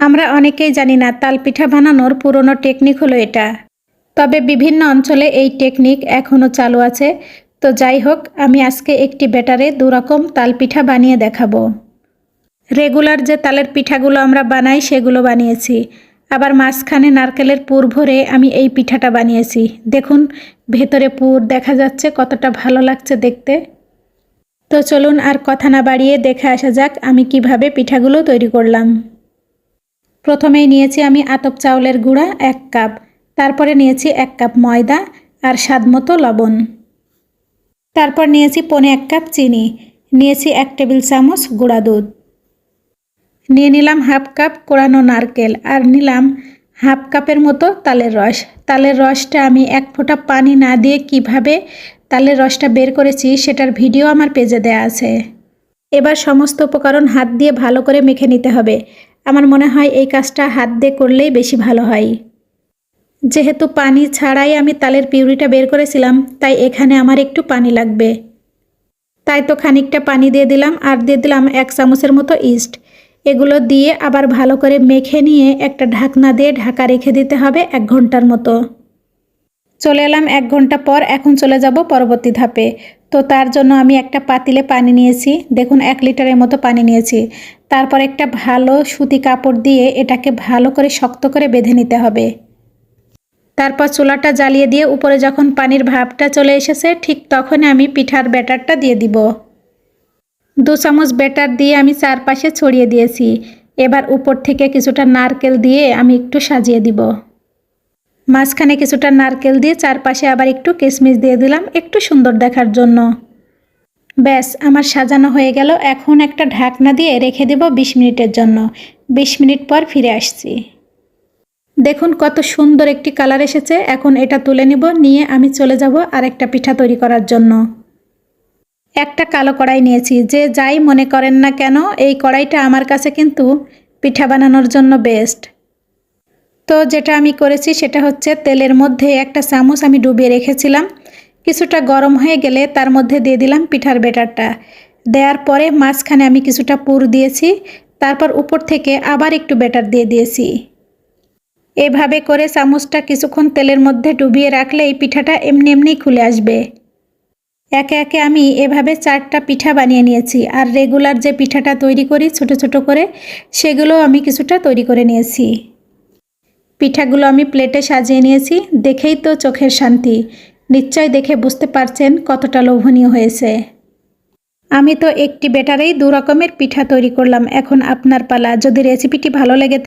আমরা অনেকেই জানি না তাল পিঠা বানানোর পুরনো টেকনিক হলো এটা। তবে বিভিন্ন অঞ্চলে এই টেকনিক এখনও চালু আছে। তো যাই হোক, আমি আজকে একটি ব্যাটারে দুরকম তাল পিঠা বানিয়ে দেখাবো। রেগুলার যে তালের পিঠাগুলো আমরা বানাই সেগুলো বানিয়েছি, আবার মাঝখানে নারকেলের পুর ভরে আমি এই পিঠাটা বানিয়েছি। দেখুন, ভেতরে পুর দেখা যাচ্ছে, কতটা ভালো লাগছে দেখতে। তো চলুন আর কথা না বাড়িয়ে দেখে আসা যাক আমি কিভাবে পিঠাগুলো তৈরি করলাম। প্রথমেই নিয়েছি আমি আতপ চাউলের গুঁড়া 1 কাপ, তারপরে নিয়েছি 1 কাপ ময়দা আর স্বাদমতো লবণ। তারপর নিয়েছি 1.25 কাপ চিনি, নিয়েছি 1 টেবিল চামচ গুঁড়া দুধ, নিয়ে নিলাম 1/2 কাপ কোড়ানো নারকেল, আর নিলাম 1/2 কাপের মতো তালের রস। তালের রসটা আমি 1 ফোঁটা পানি না দিয়ে কিভাবে তালের রসটা বের করেছি সেটার ভিডিও আমার পেজে দেয়া আছে। এবার সমস্ত উপকরণ হাত দিয়ে ভালো করে মেখে নিতে হবে। আমার মনে হয় এই কাজটা হাত দিয়ে করলেই বেশি ভালো হয়। যেহেতু পানি ছাড়াই আমি তালের পিউরিটা বের করেছিলাম, তাই এখানে আমার একটু পানি লাগবে। তাই তো খানিকটা পানি দিয়ে দিলাম, আর দিয়ে দিলাম 1 চামচের মতো ইস্ট। এগুলো দিয়ে আবার ভালো করে মেখে নিয়ে একটা ঢাকনা দিয়ে ঢাকা রেখে দিতে হবে 1 ঘন্টার মতো। চলে এলাম 1 ঘন্টা পর। এখন চলে যাব পরবর্তী ধাপে। তো তার জন্য আমি একটা পাতিলে পানি নিয়েছি, দেখুন 1 লিটারের মতো পানি নিয়েছি। তারপর একটা ভালো সুতি কাপড় দিয়ে এটাকে ভালো করে শক্ত করে বেঁধে নিতে হবে। তারপর চুলাটা জ্বালিয়ে দিয়ে উপরে যখন পানির ভাপটা চলে এসেছে, ঠিক তখনই আমি পিঠার ব্যাটারটা দিয়ে দিব। 2 চামচ ব্যাটার দিয়ে আমি চারপাশে ছড়িয়ে দিয়েছি। এবার উপর থেকে কিছুটা নারকেল দিয়ে আমি একটু সাজিয়ে দিব। মাঝখানে কিছুটা নারকেল দিয়ে চারপাশে আবার একটু কিশমিশ দিয়ে দিলাম একটু সুন্দর দেখার জন্য। ব্যাস, আমার সাজানো হয়ে গেল। এখন একটা ঢাকনা দিয়ে রেখে দেব 20 মিনিটের জন্য। 20 মিনিট পর ফিরে আসছি। দেখুন কত সুন্দর একটি কালার এসেছে। এখন এটা তুলে নিব, নিয়ে আমি চলে যাব আরেকটা পিঠা তৈরি করার জন্য। একটা কালো কড়াই নিয়েছি। যে যাই মনে করেন না কেন, এই কড়াইটা আমার কাছে কিন্তু পিঠা বানানোর জন্য বেস্ট। তো যেটা আমি করেছি সেটা হচ্ছে, তেলের মধ্যে 1 চামচ আমি ডুবিয়ে রেখেছিলাম। কিছুটা গরম হয়ে গেলে তার মধ্যে দিয়ে দিলাম পিঠার ব্যাটারটা। দেওয়ার পরে মাঝখানে আমি কিছুটা পুর দিয়েছি, তারপর উপর থেকে আবার একটু ব্যাটার দিয়ে দিয়েছি। এভাবে করে চামচটা কিছুক্ষণ তেলের মধ্যে ডুবিয়ে রাখলে এই পিঠাটা এমনি এমনিই খুলে আসবে। একে একে আমি এভাবে 4টা পিঠা বানিয়ে নিয়েছি। আর রেগুলার যে পিঠাটা তৈরি করি ছোট ছোট করে, সেগুলো আমি কিছুটা তৈরি করে নিয়েছি। পিঠাগুলো আমি প্লেটে সাজিয়ে নিয়েছি। দেখেই তো চোখের শান্তি। নিশ্চয় দেখে বুঝতে পারছেন কতটা লোভনীয় হয়েছে। আমি তো একটি ব্যাটারেই 2 রকমের পিঠা তৈরি করলাম। এখন আপনার পালা। যদি রেসিপিটি ভালো লেগে